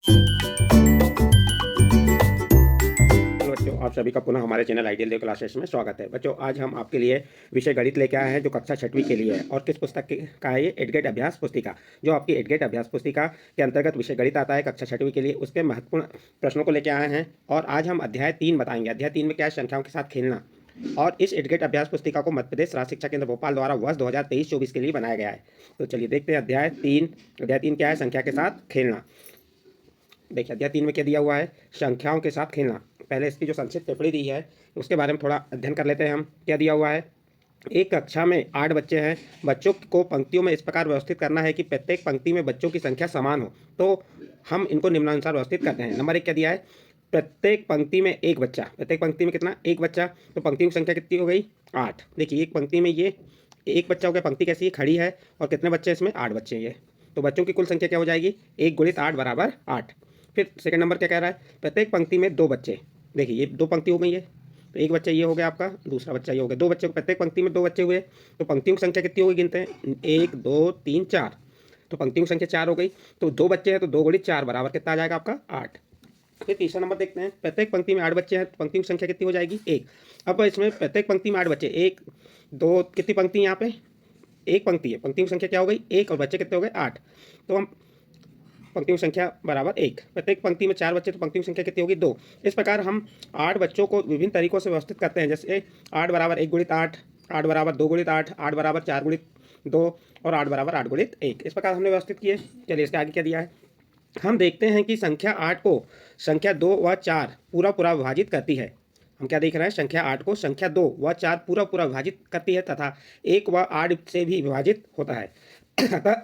Hello बच्चों, आप सभी का पुनः हमारे चैनल आइडियल डे क्लासेस में स्वागत है। बच्चों, आज हम आपके लिए विषय गणित लेके आए हैं जो कक्षा 6वीं के लिए है। और किस पुस्तक का है ये? एडगेट अभ्यास पुस्तिका। जो आपकी एडगेट अभ्यास पुस्तिका के अंतर्गत विषय गणित आता है कक्षा 6वीं के लिए, उसके महत्वपूर्ण प्रश्नों को लेकर आए हैं। और आज हम अध्याय 3 बताएंगे। अध्याय 3 में क्या है? संख्याओं के साथ खेलना। और इस एडगेट अभ्यास पुस्तिका को मध्य प्रदेश राज्य शिक्षा केंद्र भोपाल द्वारा वर्ष 2023-24 के लिए बनाया गया है। तो चलिए देखते हैं अध्याय 3। अध्याय 3 क्या है? संख्या के साथ खेलना। देखिए अध्याय 3 में क्या दिया हुआ है? संख्याओं के साथ खेलना। पहले इसकी जो संक्षिप्त टिप्पणी दी है उसके बारे में थोड़ा अध्ययन कर लेते हैं हम। क्या दिया हुआ है? एक कक्षा में 8 बच्चे हैं। बच्चों को पंक्तियों में इस प्रकार व्यवस्थित करना है कि प्रत्येक पंक्ति में बच्चों की संख्या समान हो। तो हम इनको निम्नानुसार व्यवस्थित करते हैं। नंबर 1 क्या दिया है? प्रत्येक पंक्ति में एक बच्चा। प्रत्येक पंक्ति में कितना? एक बच्चा। तो पंक्तियों की संख्या कितनी हो गई? 8। देखिए एक पंक्ति में ये एक बच्चा हो गया। पंक्ति कैसी है? खड़ी है। और कितने बच्चे इसमें? 8 बच्चे हैं ये। तो बच्चों की कुल संख्या क्या हो जाएगी? 1 गुणित 8 बराबर 8। फिर सेकंड नंबर क्या कह रहा है? प्रत्येक पंक्ति में 2 बच्चे। देखिए ये 2 पंक्ति हो गई है। तो एक बच्चा ये हो गया आपका, दूसरा बच्चा ये हो गया। 2 बच्चे, प्रत्येक पंक्ति में 2 बच्चे हुए। तो पंक्तियों की संख्या कितनी हो गई? गिनते हैं। 1 2 3 4। तो पंक्तियों की संख्या 4 हो गई। तो 2 बच्चे हैं तो 2 गुणित 4 बराबर कितना आ जाएगा आपका? 8। फिर तीसरा नंबर देखते हैं। प्रत्येक पंक्ति में 8 बच्चे हैं तो पंक्तियों की संख्या कितनी हो जाएगी? 1। अब इसमें प्रत्येक पंक्ति में 8 बच्चे, 1 2, कितनी पंक्ति यहाँ पे? एक पंक्ति है। पंक्तियों की संख्या क्या हो गई? 1। और बच्चे कितने हो गए? 8। तो हम पंक्तियों की संख्या बराबर 1। प्रत्येक पंक्ति में 4 बच्चे तो पंक्तियों की संख्या कितनी होगी? 2। इस प्रकार हम 8 बच्चों को विभिन्न तरीकों से व्यवस्थित करते हैं। जैसे 8 बराबर 1 गुणित 8, 8 बराबर 2 गुणित 8, 8 बराबर 4 गुणित 2 और 8 बराबर 8 गुणित 1। इस प्रकार हमने व्यवस्थित किए। चलिए इसके आगे क्या दिया है? हम देखते हैं कि संख्या 8 को संख्या 2 व 4 पूरा पूरा विभाजित करती है। हम क्या देख रहे हैं? संख्या 8 को संख्या 2 व 4 पूरा पूरा विभाजित करती है तथा 1 व 8 से भी विभाजित होता है। अतः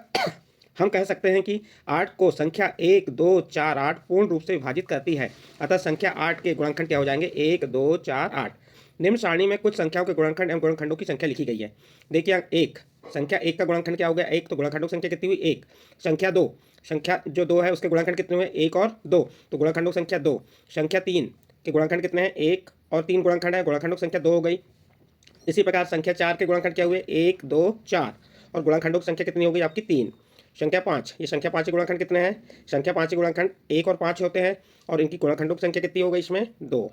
हम कह सकते हैं कि 8 को संख्या 1 2 4 8 पूर्ण रूप से विभाजित करती है। अतः संख्या 8 के गुणनखंड क्या हो जाएंगे? 1 2 4 8। निम्न सारणी में कुछ संख्याओं के गुणनखंड एवं गुणनखंडों की संख्या लिखी गई है। देखिए एक संख्या 1 का गुणनखंड क्या हो गया? 1। तो गुणनखंडों की संख्या कितनी हुई? 1। संख्या 2, संख्या जो 2 है उसके गुणनखंड कितने हुए? 1 और 2। तो गुणनखंडों की संख्या 2। संख्या 3 के गुणनखंड कितने हैं? 1 और 3 गुणनखंड है। गुणनखंडों की संख्या 2 हो गई। इसी प्रकार संख्या 4 के गुणनखंड क्या हुए? 1 2 4। और गुणनखंडों की संख्या कितनी हो गई आपकी? 3। संख्या 5, ये संख्या 5 के गुणनखंड कितने हैं? संख्या 5 के गुणनखंड 1 और 5 होते हैं। और इनकी गुणनखंडों की संख्या कितनी हो गई इसमें? 2।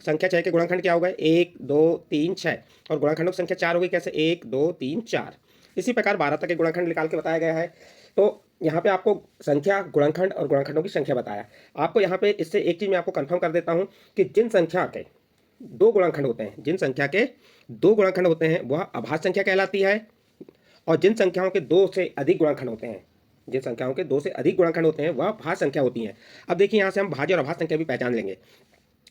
संख्या 6 के गुणनखंड क्या हो गए? 1 2 3 6। और गुणनखंडों की संख्या 4 हो गई। कैसे? 1 2 3 4। इसी प्रकार 12 तक के गुणनखंड निकाल के बताया गया है। तो यहाँ पे आपको संख्या, गुणनखंड और गुणनखंडों की संख्या बताया। आपको यहाँ पे इससे एक चीज़ मैं आपको कंफर्म कर देता हूँ कि जिन संख्या के 2 गुणनखंड होते हैं, जिन संख्या के 2 गुणनखंड होते हैं वह अभाज्य संख्या कहलाती है। और जिन संख्याओं के 2 से अधिक गुणनखंड होते हैं, जिन संख्याओं के 2 से अधिक गुणनखंड होते हैं वह भाज्य संख्या होती हैं। अब देखिए यहाँ से हम भाज्य और अभाज्य संख्या भी पहचान लेंगे।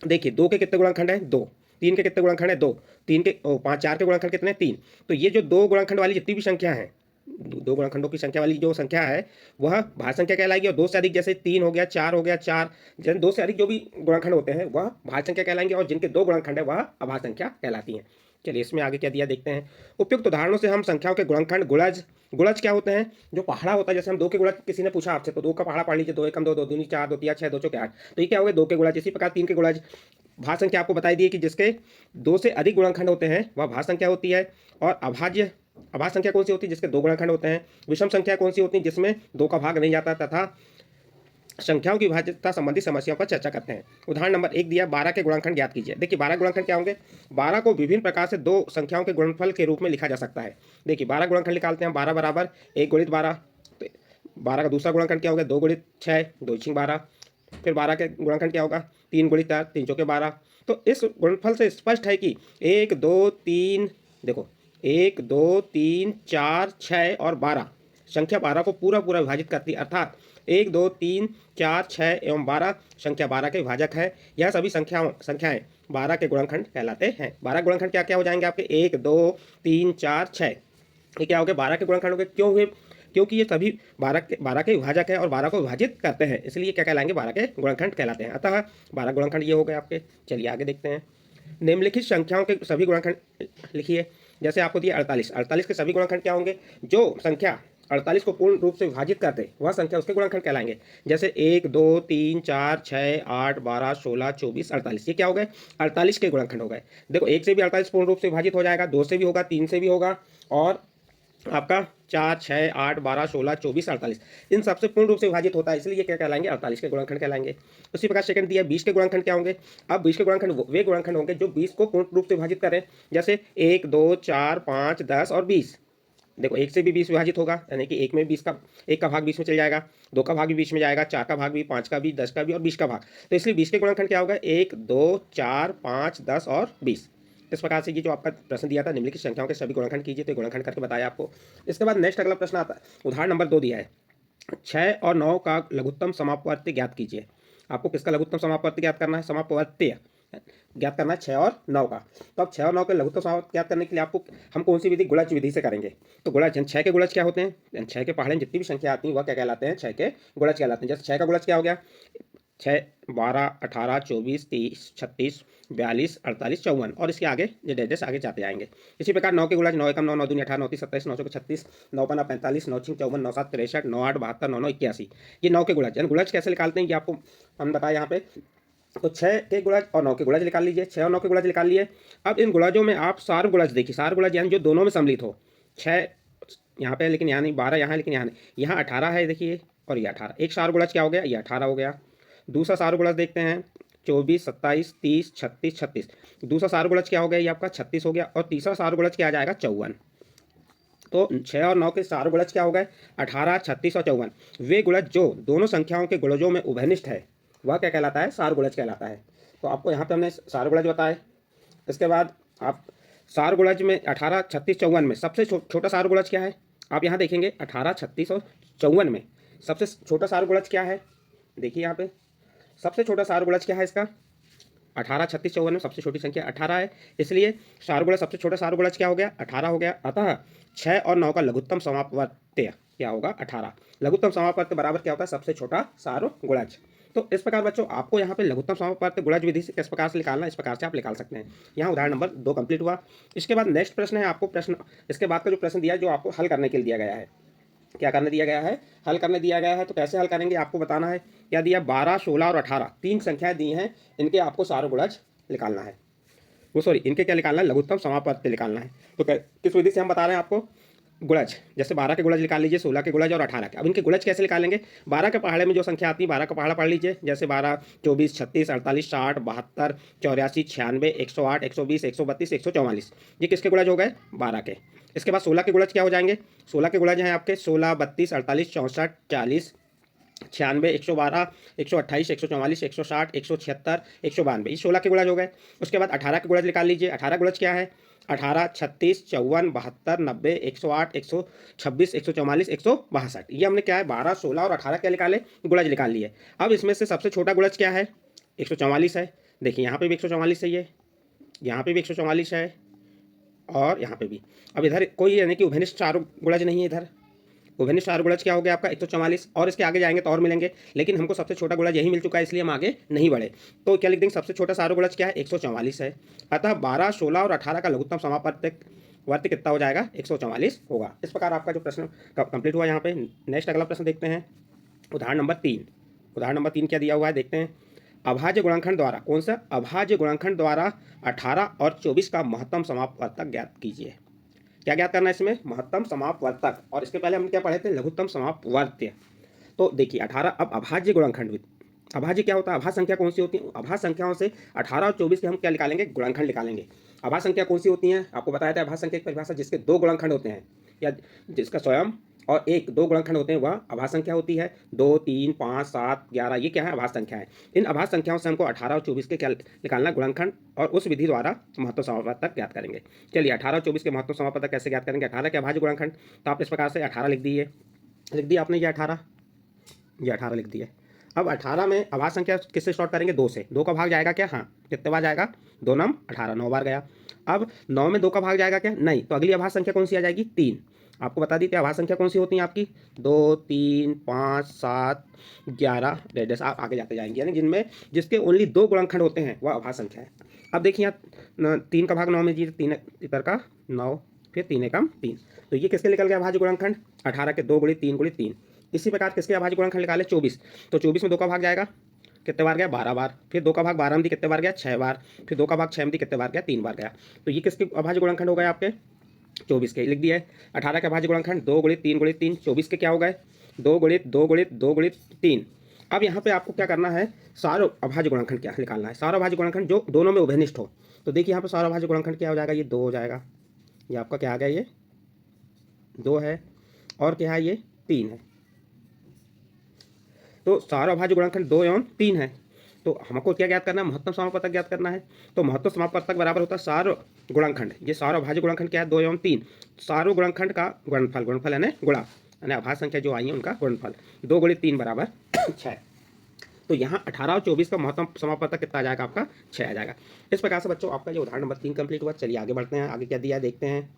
देखिए 2 के कितने गुणनखंड हैं? 2। 3 के कितने गुणनखंड हैं? 2। 3 के 5 4 के गुणनखंड कितने? 3। तो ये जो 2 गुणनखंड वाली जितनी भी संख्या है, 2 गुणनखंडों की संख्या वाली जो संख्या है वह भाज्य संख्या कहलाएगी। और 2 से अधिक, जैसे 3 हो गया, 4 हो गया, 4 जन 2 से अधिक जो भी गुणनखंड होते हैं वह भाज्य संख्या कहलाएंगे। और जिनके 2 गुणनखंड है वह अभाज्य संख्या कहलाती हैं। चलिए इसमें आगे क्या दिया देखते हैं। उपयुक्त उदाहरणों से हम संख्याओं के गुणनखंड, गुणज, गुणज क्या होते हैं? जो पहाड़ा होता है। जैसे हम 2 के गुणज किसी ने पूछा आपसे तो 2 का पहाड़ा पढ़ लीजिए। 2 एकम 2, 2 दूनी 4, 2 तिया 6, 2 चौके 8। तो ये क्या हो गए? 2 के गुणज। इसी प्रकार 3 के गुणज। भाज्य संख्या आपको बताई दी कि जिसके 2 से अधिक गुणनखंड होते हैं वह भाज्य संख्या होती है। और अभाज्य अभाज्य संख्या कौन सी होती है? जिसके 2 गुणनखंड होते हैं। विषम संख्या कौन सी होती है? जिसमें 2 का भाग नहीं जाता। तथा संख्याओं की विभाज्यता संबंधी समस्याओं पर चर्चा करते हैं। उदाहरण नंबर 1 दिया, 12 के गुणनखंड ज्ञात कीजिए। देखिए 12 गुणनखंड क्या होंगे? 12 को विभिन्न प्रकार से 2 संख्याओं के गुणनफल के रूप में लिखा जा सकता है। देखिए 12 गुणनखंड निकालते हैं। 12 बराबर 1 गुणित 12। तो 12 का दूसरा गुणनखंड क्या होगा? 2 गुणित 6, 2 छिंग 12। फिर 12 के गुणनखंड क्या होगा? 3 गुणित 4, 3 चौके 12। तो इस गुणनफल से स्पष्ट है कि 1 2 3, देखो 1 2 3 4 6 और 12, संख्या 12 को पूरा पूरा विभाजित करती है। अर्थात 1 2 3 4 6 एवं 12 संख्या 12 के विभाजक है। यह सभी संख्याएं 12 के गुणनखंड कहलाते हैं। 12 गुणनखंड क्या क्या हो जाएंगे आपके? 1 2 3 4 6। ये क्या हो गए? 12 के गुणनखंड हो गए। क्यों हुए? क्योंकि ये सभी 12 के विभाजक है और 12 को विभाजित करते हैं, इसलिए क्या कहलाएंगे? 12 के गुणनखंड कहलाते हैं। अतः 12 गुणनखंड ये हो गए आपके। चलिए आगे देखते हैं। निम्नलिखित संख्याओं के सभी गुणनखंड लिखिए। जैसे आपको दिया 48, 48 के सभी गुणनखंड क्या होंगे? जो संख्या 48 को पूर्ण रूप से विभाजित कर दे वह संख्या उसके गुणनखंड कहलाएंगे। जैसे 1 2 3 4 6 8 12 16 24 48, ये क्या हो गए? 48 के गुणनखंड हो गए। देखो 1 से भी 48 पूर्ण रूप से विभाजित हो जाएगा, 2 से भी होगा, 3 से भी होगा और आपका 4, 6, 8, 12, 16, 24, 48 इन सबसे पूर्ण रूप से विभाजित होता है, इसलिए ये क्या कहलाएंगे 48 के गुणनखंड कहलाएंगे। उसी प्रकार सेकंड दिया 20 के गुणनखंड क्या होंगे। अब 20 के गुणनखंड वे गुणनखंड होंगे जो 20 को पूर्ण रूप से विभाजित करें, जैसे 1, 2, 4, 5, 10 और 20। देखो एक से भी 20 विभाजित होगा, यानी कि एक में 20 का एक का भाग 20 में चल जाएगा, 2 का भाग भी 20 में जाएगा, 4 का भाग भी, 5 का भी, 10 का भी और 20 का भाग। तो इसलिए 20 के गुणनखंड क्या होगा 1, 2, 4, 5, 10 और 20। इस प्रकार से ये जो आपका प्रश्न दिया था निम्नलिखित संख्याओं के सभी गुणनखंड कीजिए, तो गुणनखंड करके बताया आपको। इसके बाद नेक्स्ट अगला प्रश्न आता है, उदाहरण नंबर 2 दिया है, 6 और 9 का लघुत्तम समापवर्त्य ज्ञात कीजिए। आपको किसका लघुत्तम समापवर्त्य ज्ञात करना है, समापवर्त्य ज्ञात करना है 6 और 9 का। तो अब 6 और 9 के लघुत्तम समापवर्त्य ज्ञात करने के लिए आपको हम कौन सी विधि, गुणज विधि से करेंगे। तो गुणज 6 के गुणज क्या होते हैं, 6 के पहाड़े जितनी भी संख्या आती है वह क्या कहलाते हैं, 6 के गुणज कहलाते हैं। जैसे 6 का गुणज क्या हो गया, 6, 12, 18, 24, 30, 36, 42, 48, 54 और इसके आगे ये डेजेस आगे जाते जाएंगे। इसी प्रकार 9 के गुणज 9 एकम 9, 9 दूनी 18, 9 तीस 27, 9 चौके 36, 9 पन्ना 45, 9 छीं 54, 9 7 63, 9 8 72, 9 9 81। ये 9 के गुणज, यानी गुणज कैसे निकालते हैं ये आपको हम बताया यहाँ पे। तो 6 के गुणज और 9 के गुणज निकाल लीजिए, 6 और 9 के गुणज निकाल लिए। अब इन गुणजों में आप सार गुणज देखिए, सार गुणज यानी जो दोनों में सम्मिलित हो। 6 यहाँ पे लेकिन यहाँ नहीं, 12 यहाँ लेकिन यहाँ नहीं, यहाँ 18 है देखिए और ये 18। एक सार गुणज क्या हो गया, ये 18 हो गया। दूसरा सार गुणज देखते हैं 24, 27, 30, 36, 36। दूसरा सार गुणज क्या हो गया, ये आपका 36 हो गया। और तीसरा सार गुणज क्या आ जाएगा 54। तो 6 और 9 के सार गुणज क्या हो गए 18, 36 और 54। वे गुणज जो दोनों संख्याओं के गुणजों में उभयनिष्ठ है वह क्या कहलाता है, सार गुणज कहलाता है। तो आपको यहाँ पे हमने सार गुणज बताए। इसके बाद आप सार गुणज में 18, 36, 54 में सबसे छोटा सार गुणज क्या है, आप यहाँ देखेंगे 18, 36 और 54 में सबसे छोटा सार गुणज क्या है। देखिए यहाँ पे सबसे छोटा सार गुणज क्या है इसका, 18, 36, 54 में सबसे छोटी संख्या 18 है, इसलिए सार गुणज सबसे छोटा सार गुणज क्या हो गया 18 हो गया। अतः 6 और 9 का लघुत्तम समापवर्त्य क्या होगा 18। लघुत्तम समापवर्त्य बराबर क्या होता है, सबसे छोटा सार गुणज। तो इस प्रकार बच्चों आपको यहाँ पे लघुत्तम समापवर्त्य गुणज विधि से किस प्रकार से निकालना, इस प्रकार से आप निकाल सकते हैं। यहाँ उदाहरण नंबर 2 कंप्लीट हुआ। इसके बाद नेक्स्ट प्रश्न है, आपको प्रश्न इसके बाद का जो प्रश्न दिया जो आपको हल करने के लिए दिया गया है, क्या करने दिया गया है, हल करने दिया गया है। तो कैसे हल करेंगे आपको बताना है। क्या दिया 12, 16 और 18 तीन संख्याएं दी हैं, इनके आपको सार गुणज निकालना है, वो सॉरी इनके क्या निकालना है, लघुत्तम समापवर्त्य निकालना है। तो किस विधि से हम बता रहे हैं आपको, गुणज जैसे 12 के गुणज निकाल लीजिए, 16 के गुणज और 18 के। अब इनके गुणज कैसे निकालेंगे, 12 के पहाड़े में जो संख्या आती है 12 का पहाड़ा पढ़ लीजिए, जैसे 12, 24, 36, 48, 60, 72, 84, 96, 108, 120, 132, 144। ये किसके गुणज हो गए 12 के। इसके बाद 16 के गुणज क्या हो जाएंगे, 16 के गुणज हैं आपके 16, 32, 48, 64, 40, 96, 112, 128, 144, 160, 176, 192। ये 16 के गुणज हो गए। उसके बाद 18 के गुणज निकाल लीजिए। 18 गुणज क्या है, 18, 36, 54, 72, 90, 108, 126, 144, 162। ये हमने क्या है 12, 16 और 18 क्या निकाले, गुणज निकाल लिए। अब इसमें से सबसे छोटा गुणज क्या है 144 है। देखिए यहाँ पे भी 144 है, ये यहाँ पे भी 144 है और यहाँ पे भी। अब इधर कोई यानी कि उभयनिष्ठ चार गुणज नहीं है, इधर उभयनिष्ठ चार गुणज क्या हो गया आपका 144। और इसके आगे जाएंगे तो और मिलेंगे, लेकिन हमको सबसे छोटा गुणज यही मिल चुका है, इसलिए हम आगे नहीं बढ़े। तो क्या लिख देंगे, सबसे छोटा सार गुणज क्या है 144 है। अतः 12, 16 और 18 का लघुत्तम समापवर्त्य कितना हो जाएगा 144 होगा। इस प्रकार आपका जो प्रश्न कंप्लीट हुआ। यहाँ पे नेक्स्ट अगला प्रश्न देखते हैं, उदाहरण नंबर 3। उदाहरण नंबर 3 क्या दिया हुआ है देखते हैं। अभाज्य गुणनखंड द्वारा, कौन सा, अभाज्य गुणनखंड द्वारा 18 और 24 का महत्तम समापवर्तक ज्ञात कीजिए। क्या ज्ञात करना है इसमें, महत्तम समापवर्तक। और इसके पहले हम क्या पढ़े थे, लघुत्तम समापवर्त्य। तो देखिए 18, अब अभाज्य गुणनखंड, अभाज्य क्या होता है, अभाज्य संख्या कौन सी होती है, अभाज्य संख्याओं से 18 और 24 के हम क्या निकालेंगे, गुणनखंड निकालेंगे। अभाज्य संख्या कौन सी होती है, आपको बताया था अभाज्य संख्या की परिभाषा, जिसके दो गुणनखंड होते हैं या जिसका स्वयं और एक दो गुणनखंड होते हैं वह अभाज्य संख्या होती है। 2, 3, 5, 7, 11 ये क्या है अभाज्य संख्या है। इन अभाज्य संख्याओं से हमको 18 और 24 के क्या निकालना गुणनखंड, और उस विधि द्वारा महत्तम समापवर्तक ज्ञात करेंगे। चलिए 18 और 24 के महत्तम समापवर्तक कैसे ज्ञात करेंगे। 18 के अभाज्य गुणनखंड, तो आप इस प्रकार से 18 लिख दिया आपने, ये 18 लिख दिए। अब 18 में अभाज्य संख्या किससे स्टार्ट करेंगे, 2 से। 2 का भाग जाएगा क्या, हाँ कितने बार जाएगा, 2 नम 18, 9 बार गया। अब 9 में 2 का भाग जाएगा क्या, नहीं, तो अगली अभाज्य संख्या कौन सी आ जाएगी, 3। आपको बता दी थी अभाज्य संख्या कौन सी होती है आपकी, 2, 3, 5, 7, 11 जैसे आप आगे जाते जाएंगे, यानी जिनमें जिसके ओनली 2 गुणनखंड होते हैं वह अभाज्य संख्या है। अब देखिए यहाँ 3 का भाग 9 में जी, 3 इधर का 9, फिर 3 एकम 3, तो ये किसके निकल गया अभाज्य गुणनखंड, 18 के 2 गुणित 3 गुणित 3। इसी प्रकार किसके अभाज्य गुणनखंड निकाले, 24। तो 24 में 2 का भाग जाएगा कितने बार गया, 12 बार। फिर 2 का भाग 12 में दी कितने बार गया, 6 बार। फिर 2 का भाग 6 में दी कितने बार गया, 3 बार गया। तो ये किसके अभाज्य गुणनखंड हो गए आपके, 24 के लिख दिया है। 18 के अभाज्य गुणनखंड 2 गुणित 3 गुणित 3 24 के क्या हो गए 2 गुणित 2 गुणित 2 गुणित 3। अब यहाँ पे आपको क्या करना है सार अभाज्य गुणनखंड क्या निकालना है। सार अभाज्य गुणनखंड जो दोनों में उभयनिष्ठ हो। तो देखिए यहाँ पे सार अभाज्य गुणनखंड क्या हो जाएगा, ये 2 हो जाएगा, ये आपका क्या आ गया, ये 2 है और क्या है ये 3 है। तो सार अभाज्य गुणनखंड 2 एवं 3 है। तो हमको क्या ज्ञात करना है, महत्तम समापवर्तक ज्ञात करना है। तो महत्तम समापवर्तक बराबर होता है सार गुणनखंड, ये सार अभाज्य गुणनखंड क्या है 2 एवं 3, सारो गुणनखंड का गुणनफल, गुणनफल यानी गुणा यानी अभाज्य संख्या जो आई है उनका गुणनफल 2 गुणित 3 बराबर 6। तो यहाँ 18 और 24 का महत्तम समापवर्तक कितना आ जाएगा आपका 6 आ जाएगा। इस प्रकार से बच्चों आपका ये उदाहरण नंबर 3 कंप्लीट हुआ। चलिए आगे बढ़ते हैं, आगे क्या दिया है देखते हैं।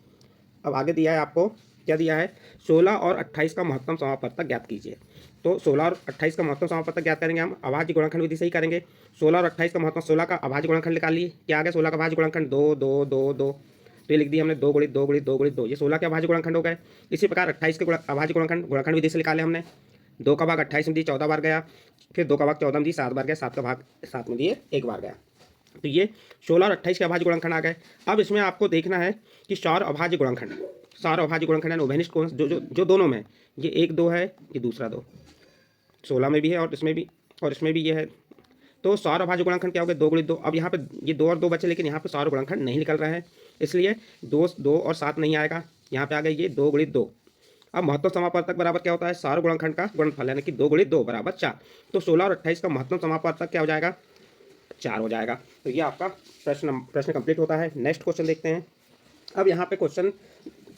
अब आगे दिया है आपको क्या दिया है 16 और 28 का महत्तम समापवर्तक ज्ञात कीजिए। तो 16 और 28 का महत्तम समापवर्तक ज्ञात करेंगे हम अभाज्य गुणनखंड विधि से ही करेंगे। 16 और 28 का महत्तम 16 का अभाज्य गुणनखंड निकाल लिए, क्या आ गया 16 का अभाज्य गुणनखंड 2 2 2 2। तो ये लिख दिया हमने 2 गुणित 2 गुणित 2 गुणित 2, ये 16 के अभाज्य गुणनखंड हो गए। इसी प्रकार 28 के अभाज्य गुणनखंड विधि से निकाले हमने। 2 का भाग 28 में दिए 14 बार गया, फिर 2 का भाग 14 में दिए 7 बार गया, 7 का भाग 7 में दिए 1 बार गया। तो ये 16 और 28 के अभाज्य गुणनखंड आ गए। अब इसमें आपको देखना है कि सार अभाज्य गुणनखंड, सार अभाज्य गुणनखंड यानी उभयनिष्ठ कौन जो दोनों में, ये 1 2 है, ये दूसरा 2, 16 में भी है और इसमें भी ये है। तो सार अभाज्य गुणनखंड क्या हो गया 2 गुणित 2। अब यहाँ पे ये 2 और 2 बचे, लेकिन यहाँ पे सार गुणनखंड नहीं निकल रहा है, इसलिए 2 और 7 नहीं आएगा, यहाँ पे आ गया ये 2 गुणित 2। अब महत्तम समापवर्तक बराबर क्या होता है सार गुणनखंड का गुणनफल यानी कि 2 गुणित 2 बराबर 4। तो 16 और 28 का महत्तम समापवर्तक क्या हो जाएगा 4 हो जाएगा। तो ये आपका प्रश्न कंप्लीट होता है। नेक्स्ट क्वेश्चन देखते हैं। अब यहाँ पे क्वेश्चन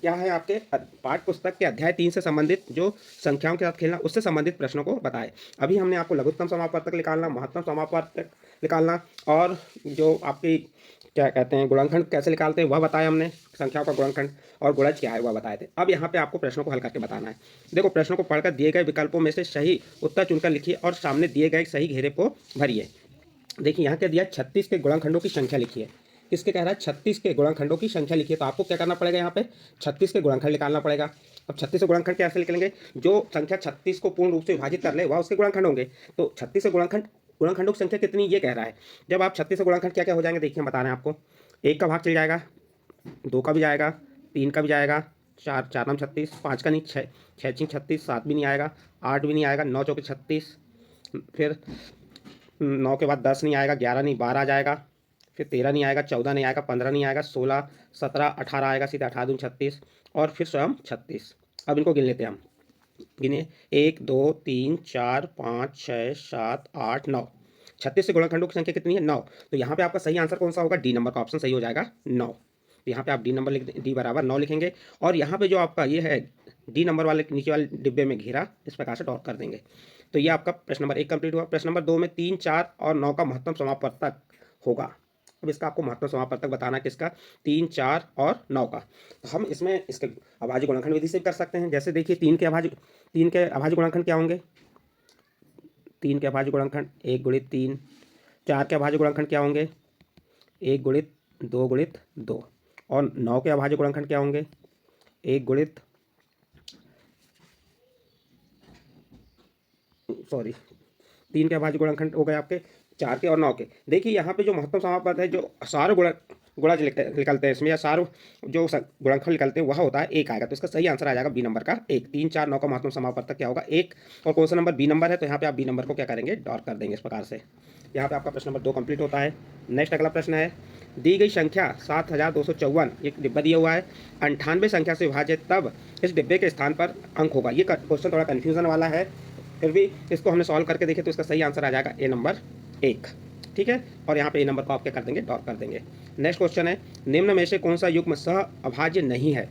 क्या है आपके पाठ्य पुस्तक के अध्याय 3 से संबंधित जो संख्याओं के साथ खेलना उससे संबंधित प्रश्नों को बताए। अभी हमने आपको लघुत्तम समापवर्तक निकालना, महत्तम समापवर्तक निकालना और जो आपकी क्या कहते हैं गुणनखंड कैसे निकालते हैं वह बताया हमने, संख्याओं का गुणनखंड और गुणज क्या है वह बताए थे। अब यहाँ पे आपको प्रश्नों को हल करके बताना है। देखो प्रश्नों को पढ़कर दिए गए विकल्पों में से सही उत्तर चुनकर लिखिए और सामने दिए गए सही घेरे को भरिए। देखिए यहाँ क्या दिया 36 के गुणनखंडों की संख्या लिखिए। किसके कह रहा है 36 के गुणनखंडों की संख्या लिखिए। तो आपको क्या करना पड़ेगा यहाँ पे 36 के गुणनखंड निकालना पड़ेगा। अब 36 के गुणनखंड कैसे निकलेंगे, जो संख्या 36 को पूर्ण रूप से विभाजित कर ले वह उसके गुणनखंड होंगे। तो 36 के गुणनखंडों की संख्या कितनी ये कह रहा है। जब आप 36 के गुणनखंड क्या क्या हो जाएंगे देखिए हम बता रहे हैं आपको। 1 का भाग चल जाएगा, 2 का भी जाएगा, 3 का भी जाएगा, 4 4 नाम 36, 5 का नहीं, 6 6 36, 7 भी नहीं आएगा, 8 भी नहीं आएगा, 9 चौके 36, फिर 9 के बाद 10 नहीं आएगा, 11 नहीं 12 आ जाएगा, फिर 13 नहीं आएगा, 14 नहीं आएगा, 15 नहीं आएगा, 16 17 18 आएगा, सीधे 18 दूनी 36 और फिर स्वयं 36। अब इनको गिन लेते हैं हम, गिने 1 2 3 4 5 6 7 8 9। 36 से गुणनखंडों की संख्या कितनी है 9। तो यहाँ पे आपका सही आंसर कौन सा होगा, डी नंबर का ऑप्शन सही हो जाएगा 9। तो यहाँ पे आप डी नंबर लिख डी बराबर 9 लिखेंगे और यहाँ पे जो आपका ये है डी नंबर वाले नीचे वाले डिब्बे में घेरा इस प्रकार से डॉट कर देंगे। तो ये आपका प्रश्न नंबर 1 कंप्लीट हुआ। प्रश्न नंबर 2 में 3 4 और 9 का महत्तम समापवर्तक होगा। अब इसका आपको महत्तम समापवर्तक बताना है किसका 3 4 और 9 का। तो हम इसमें इसके अभाज्य गुणनखंड विधि से भी कर सकते हैं। जैसे देखिए 3 के अभाज्य गुणनखंड क्या होंगे, 3 के अभाज्य गुणनखंड 1 गुणित 3। 4 के अभाज्य गुणनखंड क्या होंगे 1 गुणित 2 गुणित 2 और 9 के अभाज्य गुणनखंड क्या होंगे 1 गुणित 3 के अभाज्य गुणनखंड हो गए आपके 4 के और 9 के। देखिए यहाँ पे जो महत्तम समापवर्तक है जो सार गुणज निकलते हैं इसमें या सार जो गुणनखंड निकलते हैं वह होता है 1 आएगा। तो इसका सही आंसर आ जाएगा बी नंबर का 1। 3 4 9 का महत्तम समापवर्तक क्या होगा 1 और कौन सा नंबर बी नंबर है। तो यहाँ पे आप बी नंबर को क्या करेंगे डॉट कर देंगे इस प्रकार से। यहाँ पे आपका प्रश्न नंबर 2 कंप्लीट होता है। नेक्स्ट अगला प्रश्न है, दी गई संख्या 7254 एक डिब्बा दिया हुआ है 98 संख्या से विभाजित तब इस डिब्बे के स्थान पर अंक होगा। ये क्वेश्चन थोड़ा कन्फ्यूजन वाला है, फिर भी इसको हमने सॉल्व करके देखे तो इसका सही आंसर आ जाएगा ए नंबर 1। ठीक है, और यहाँ पे ए नंबर को आप क्या कर देंगे डॉट कर देंगे। नेक्स्ट क्वेश्चन है, निम्न में से कौन सा युग्म सह अभाज्य नहीं है,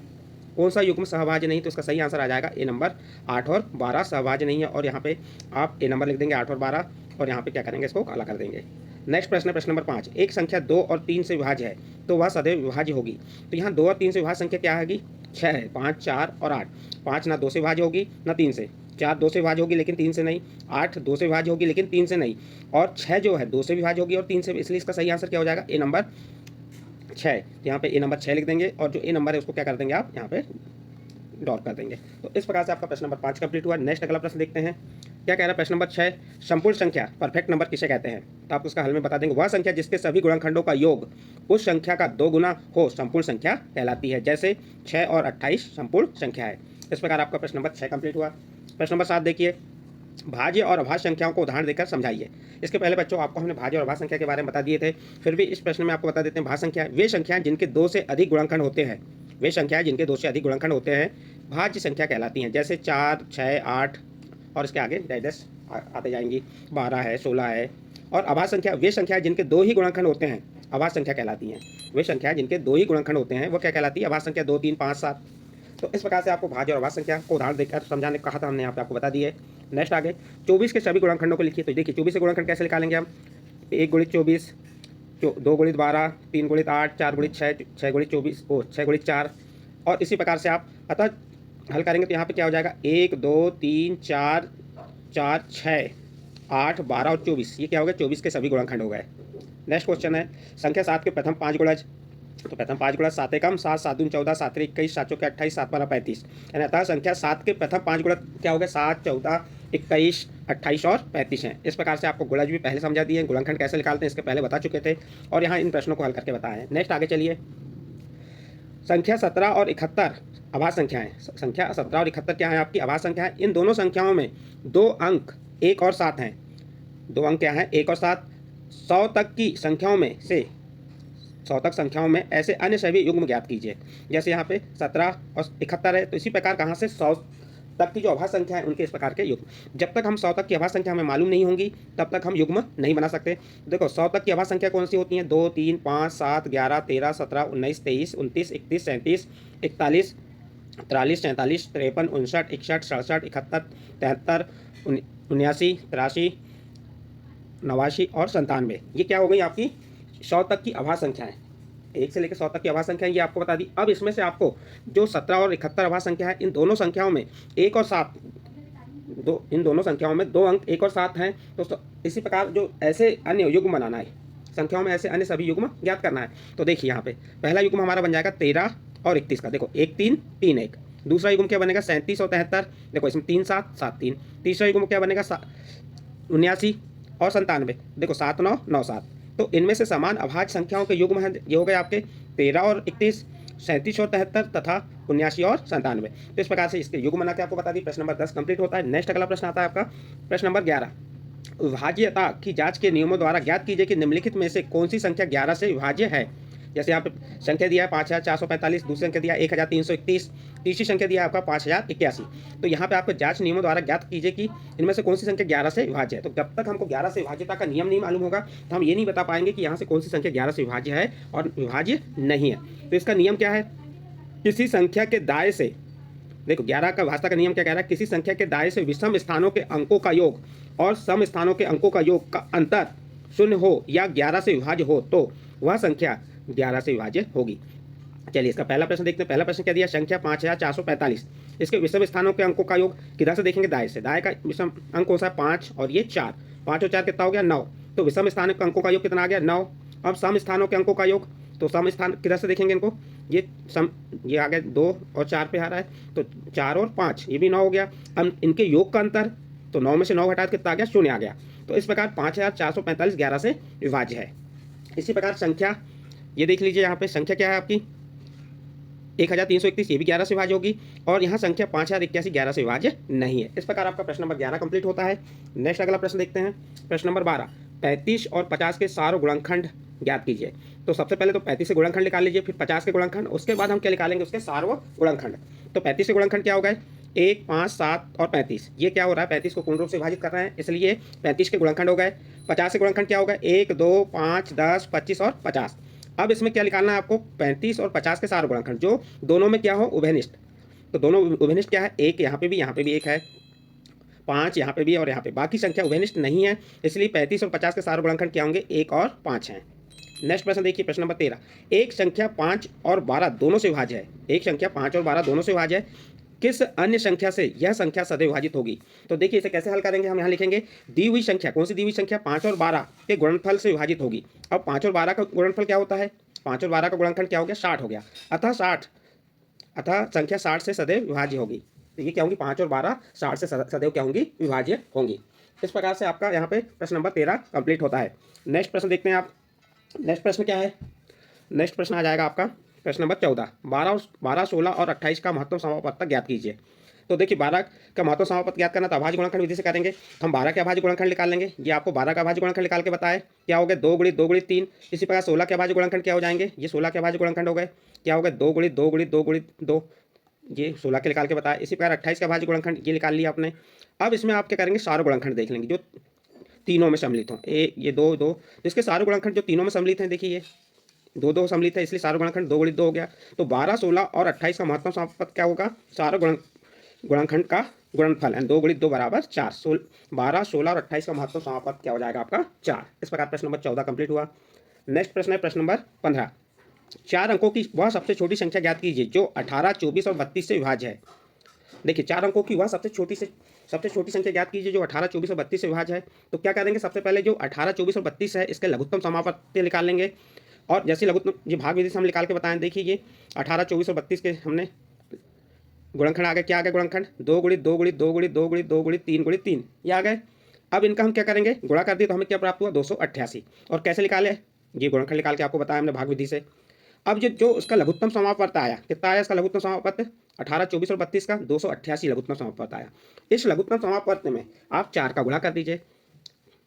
कौन सा युग्म सहभाज्य नहीं। तो इसका सही आंसर आ जाएगा ए नंबर 8 और 12 सहभाज्य नहीं है। और यहाँ पे आप ए नंबर लिख देंगे 8 और 12 और यहाँ पे क्या करेंगे इसको काला कर देंगे। नेक्स्ट प्रश्न है प्रश्न नंबर 5, एक संख्या 2 और 3 से विभाज्य है तो वह सदैव विभाज्य होगी। तो यहाँ 2 और 3 से विभाज्य संख्या क्या होगी 6 है, 5 4 और 8। 5 ना 2 से विभाज्य होगी ना 3 से, 4 2 से विभाज्य होगी लेकिन 3 से नहीं, 8 2 से विभाज्य होगी लेकिन 3 से नहीं, और 6 जो है 2 से विभाज्य होगी और 3 से, इसलिए इसका सही आंसर क्या हो जाएगा ए नंबर 6। यहाँ पे ए नंबर 6 लिख देंगे और जो ए नंबर है उसको क्या कर देंगे आप यहाँ पे डॉट कर देंगे। तो इस प्रकार से आपका प्रश्न नंबर 5 कंप्लीट हुआ। नेक्स्ट अगला प्रश्न देखते हैं। क्या कह रहा है प्रश्न नंबर 6, संपूर्ण संख्या परफेक्ट नंबर किसे कहते हैं? तो आप उसका हल में बता देंगे, वह संख्या जिसके सभी गुणनखंडों का योग उस संख्या का 2 गुना हो संपूर्ण संख्या कहलाती है। जैसे 6 और 28 संपूर्ण संख्या है। इस प्रकार आपका प्रश्न नंबर 6 कंप्लीट हुआ। प्रश्न नंबर 7 देखिए, भाज्य और अभाज्य संख्याओं को उदाहरण देकर समझाइए। इसके पहले बच्चों आपको हमने भाज्य और अभाज्य संख्या के बारे में बता दिए थे, फिर भी इस प्रश्न में आपको बता देते हैं। भाज्य संख्या वे संख्याएं जिनके 2 से अधिक गुणनखंड होते हैं, वे संख्याएं जिनके 2 से अधिक गुणनखंड होते हैं भाज्य संख्या कहलाती हैं। जैसे 4, 6, 8 और इसके आगे 10 आते जाएंगी, 12 है, 16 है। और अभाज्य संख्या वे संख्याएं जिनके 2 ही गुणनखंड होते हैं अभाज्य संख्या कहलाती हैं। वे संख्याएं जिनके 2 ही गुणनखंड होते हैं वो क्या कहलाती है? अभाज्य संख्या। 2, 3, 5, 7। तो इस प्रकार से आपको भाज्य और अभाज्य संख्या को उदाहरण देकर समझाने को कहा था हमने, यहाँ पे आपको बता दिए। नेक्स्ट आगे 24 के सभी गुणनखंडों को लिखिए। तो देखिए 24 के गुणनखंड कैसे निकालेंगे हम? 1 गुणित 24, 2 गुणित 12, 3 गुणित 8, 4 गुणित 6, 6 गुणित 24, 6 गुणित 4। और इसी प्रकार से आप अतः हल करेंगे तो यहाँ पे क्या हो जाएगा? 1, 2, 3, 4, 4, 6, 8, 12 और 24। ये क्या हो गया? 24 के सभी गुणनखंड हो गए। नेक्स्ट क्वेश्चन है संख्या 7 के प्रथम 5 गुणज। तो प्रथम 5 गुणज 7 एकम 7, 7 दूनी 14, 7 3 21, 7 चौके 28, 7 12 35। यानी अतः संख्या 7 के प्रथम 5 गुणज क्या हो गए? 7, 14, 21, 28 और 35 हैं। इस प्रकार से आपको गुणज भी पहले समझा दिए, गुणनखंड कैसे निकालते हैं इसके पहले बता चुके थे, और यहाँ इन प्रश्नों को हल करके बताए हैं। नेक्स्ट आगे चलिए, संख्या 17 और 71 अभाज्य संख्याएं। संख्या 17 और 71 क्या है? आपकी अभाज्य संख्या है। इन दोनों संख्याओं में 2 अंक 1 और 7 हैं। 2 अंक क्या है? 1 और 7। 100 तक की संख्याओं में से 100 तक संख्याओं में ऐसे अन्य सभी युग्म ज्ञात कीजिए। जैसे यहाँ पे 17 और 71 है, तो इसी प्रकार कहाँ से 100 तक की जो अभाज्य संख्या है उनके इस प्रकार के युग्म। जब तक हम 100 तक की अभाज्य संख्या हमें मालूम नहीं होंगी तब तक हम युग्म नहीं बना सकते। देखो 100 तक की अभाज्य संख्या कौन सी होती है? 2, 3, 5, 7, 11, 13, 17, 19, 23, 29, 31, 37, 41, 43, 44, 53, 59, 61, 67, 71, 73, 79, 83, 89 और 97। ये क्या हो गई आपकी 100 तक की अभाज्य संख्याएं। 1 से लेकर 100 तक की अभाज्य संख्याएं ये आपको बता दी। अब इसमें से आपको जो 17 और 71 अभाज्य संख्या है, इन दोनों संख्याओं में 1 और 7, इन दोनों संख्याओं में 2 अंक 1 और 7 हैं। तो इसी प्रकार जो ऐसे अन्य युग्म बनाना है, संख्याओं में ऐसे अन्य सभी युग्म ज्ञात करना है। तो देखिए यहाँ पे पहला युग्म हमारा बन जाएगा 13 और 31 का। देखो 1 3 3 1। दूसरा युग्म क्या बनेगा? 37 और 73। देखो इसमें 3 7 7 3। तीसरा युग्म क्या बनेगा? 79 और 97। देखो 7 9 9 7। तो इनमें से समान अभाज्य संख्याओं के युग्म हैं, ये हो गए आपके 13 और 31, 37 और 73 तथा 79 और 97। तो इस प्रकार से इसके युग्म बना के आपको बता दी। प्रश्न नंबर 10 कंप्लीट होता है। नेक्स्ट अगला प्रश्न आता है आपका प्रश्न नंबर 11, विभाज्यता की जांच के नियमों द्वारा ज्ञात कीजिए कि निम्नलिखित में से कौन सी संख्या 11 से विभाज्य है। जैसे यहाँ पे संख्या दिया है 5445, दूसरी संख्या दिया 1331, तीसरी संख्या दिया है आपका 5081। तो यहाँ पे आपको जांच नियमों द्वारा ज्ञात कीजिए कि इनमें से कौन सी संख्या 11 से विभाज्य है। तो जब तक हमको 11 से विभाज्यता का नियम नहीं मालूम होगा तो हम ये नहीं बता पाएंगे कि यहाँ से कौन सी संख्या 11 से विभाज्य है और विभाज्य नहीं है। तो इसका नियम क्या है? किसी संख्या के दाएं से, देखो 11 का भाज्यता का नियम क्या कह रहा है? किसी संख्या के दाएं से विषम स्थानों के अंकों का योग और सम स्थानों के अंकों का योग का अंतर 0 हो या 11 से विभाज्य हो तो वह संख्या 11 से विभाज्य होगी। चलिए इसका पहला प्रश्न देखते हैं। पहला प्रश्न क्या दिया? संख्या 5445, इसके विषम स्थानों के अंकों का योग किधर से देखेंगे? दाएं से। दाएं का विषम अंक कौन सा है? 5 और ये 4। 5 और 4 कितना हो गया? 9। तो विषम स्थानों के अंकों का योग कितना आ गया? 9। अब सम स्थानों के अंकों का योग, तो सम स्थान किधर से देखेंगे इनको? ये आ गया 2 और 4 पे आ रहा है, तो 4 और 5 ये भी 9 हो गया। अब इनके योग का अंतर, तो 9 में से 9 घटा कितना आ गया? 0 आ गया। तो इस प्रकार 5445 11 से विभाज्य है। इसी प्रकार संख्या ये देख लीजिए, यहाँ पे संख्या क्या है आपकी 1331, ये भी 11 से विभाज्य होगी। और यहाँ संख्या 5081 11 से विभाज्य नहीं है। इस प्रकार आपका प्रश्न नंबर 11 कंप्लीट होता है। नेक्स्ट अगला प्रश्न देखते हैं। प्रश्न नंबर 12, 35 और 50 के सारो गुणनखंड ज्ञात कीजिए। तो सबसे पहले तो 35 के गुणनखंड निकाल लीजिए, फिर 50 के गुणनखंड, उसके बाद हम क्या निकालेंगे? उसके सारो गुणनखंड। तो 35 के गुणनखंड क्या हो गए? 1, 5, 7 और 35। ये क्या हो रहा है? 35 को पूर्ण रूप से विभाजित कर रहे हैं, इसलिए 35 के गुणनखंड हो गए। 50 के गुणनखंड क्या हो गए? 1, 2, 5, 10, 25 और 50। अब इसमें क्या निकालना है आपको? 35 और 50 के सारे गुणनखंड जो दोनों में क्या हो? उभयनिष्ठ। तो दोनों उभयनिष्ठ क्या है? 1 यहाँ पे भी 1 है, 5 यहाँ पे भी और यहाँ पे, बाकी संख्या उभयनिष्ठ नहीं है, इसलिए 35 और 50 के सारे गुणनखंड क्या होंगे? 1 और 5 हैं। नेक्स्ट प्रश्न देखिए, प्रश्न नंबर 13, एक संख्या 5 और 12 दोनों से विभाज्य है। एक संख्या 5 और 12 दोनों से विभाज्य है, किस अन्य संख्या से यह संख्या सदैव विभाजित होगी? तो देखिए इसे कैसे हल करेंगे हम? यहाँ लिखेंगे दी हुई संख्या, कौन सी दी हुई संख्या? 5 और 12 के गुणनफल से विभाजित होगी। अब 5 और 12 का गुणनफल क्या होता है? 5 और 12 का गुणनखंड क्या हो गया? 60 हो गया। अतः संख्या 60 से सदैव विभाज्य होगी। तो ये क्या होंगी 5 और 12 60 से सदैव क्या होंगी विभाज्य होंगी। इस प्रकार से आपका यहाँ पे प्रश्न नंबर 13 कंप्लीट होता है। नेक्स्ट प्रश्न देखते हैं आप। नेक्स्ट प्रश्न क्या है? नेक्स्ट प्रश्न आ जाएगा आपका प्रश्न नंबर 14, 12, 16 और 28 का महत्तम समापत्तक ज्ञात कीजिए। तो देखिए 12 का महत्तम समापत्तक ज्ञात करना तो अभाज्य गुणनखंड विधि से करेंगे। हम 12 के अभाज्य गुणनखंड निकाल लेंगे। ये आपको 12 का अभाज्य गुणनखंड निकाल के बताए, क्या हो गए 2 गुणित 2 गुणित 3। इसी प्रकार 16 के अभाज्य गुणनखंड क्या हो जाएंगे, ये 16 के अभाज्य गुणनखंड हो गए, क्या हो गए 2 गुणित 2 गुणित 2 गुणित 2, ये 16 के निकाल के बताया। इसी प्रकार 28 का अभाज्य गुणनखंड ये निकाल लिया आपने। अब इसमें आप क्या करेंगे, सारे गुणनखंड देख लेंगे जो तीनों में सम्मिलित हों। ये 2 2, तो इसके सारे गुणनखंड जो तीनों में सम्मिलित हैं, देखिए ये 2 2 सम्मिलित है, इसलिए सारा गुणनखंड 2 गुणित 2 हो गया। तो 12, 16 और 28 का महत्तम समापत्तक क्या होगा, सारा गुणनखंड का गुणनफल है 2 गुणित 2 बराबर 4। 12, 16 और 28 का महत्तम समापत्तक क्या हो जाएगा आपका 4। इस प्रकार प्रश्न नंबर 14 कंप्लीट हुआ। नेक्स्ट प्रश्न है प्रश्न नंबर 15, 4 अंकों की वह सबसे छोटी संख्या ज्ञात कीजिए जो 18, 24 और 32 से विभाज्य है। देखिए 4 अंकों की वह सबसे छोटी संख्या ज्ञात कीजिए जो 18, 24 और 32 से विभाज्य है। तो क्या करेंगे, सबसे पहले जो 18, 24 और 32 है इसके लघुत्तम समापत्ति निकाल लेंगे। और जैसे लघुत्तम ये भाग विधि से हम निकाल के बताएं, देखिए ये 18, 24 और 32 के हमने गुणनखंड आ गए, क्या आ गए गुणनखंड 2 गुणित 2 गुणित 2 गुणित 2 गुणित 2 गुणित 3 गुणित 3, ये आ गए। अब इनका हम क्या करेंगे, गुणा कर दिए तो हमें क्या प्राप्त हुआ 288। और कैसे निकाले, ये गुणनखंड निकाल के आपको बताया हमने भाग विधि से। अब जो उसका लघुत्तम समापत्ति आया, कितना आया इसका लघुत्तम समापत्ति 18, 24 और 32 का 288 लघुत्तम समापत्ति आया। इस लघुत्तम समापत्ति में आप 4 का गुणा कर दीजिए।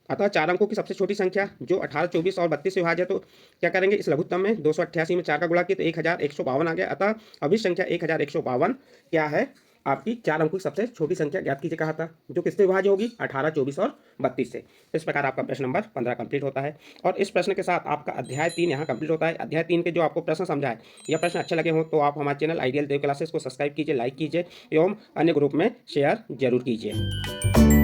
अतः 4 अंकों की सबसे छोटी संख्या जो 18, 24 और 32 से विभाज्य है, तो क्या करेंगे इस लघुत्तम में 288 में 4 का गुणा किया तो 1152 आ गया। अतः अभी संख्या 1152 क्या है आपकी 4 अंकों की सबसे छोटी संख्या ज्ञात कीजिए कहा था, जो किससे विभाज्य होगी 18, 24 और 32 से। इस प्रकार आपका प्रश्न नंबर 15 कंप्लीट होता है। और इस प्रश्न के साथ आपका अध्याय 3 यहाँ कंप्लीट होता है। अध्याय 3 के जो आपको प्रश्न समझाए या प्रश्न अच्छे लगे हों तो आप हमारे चैनल आइडियल देव क्लासेस को सब्सक्राइब कीजिए, लाइक कीजिए एवं अन्य ग्रुप में शेयर जरूर कीजिए।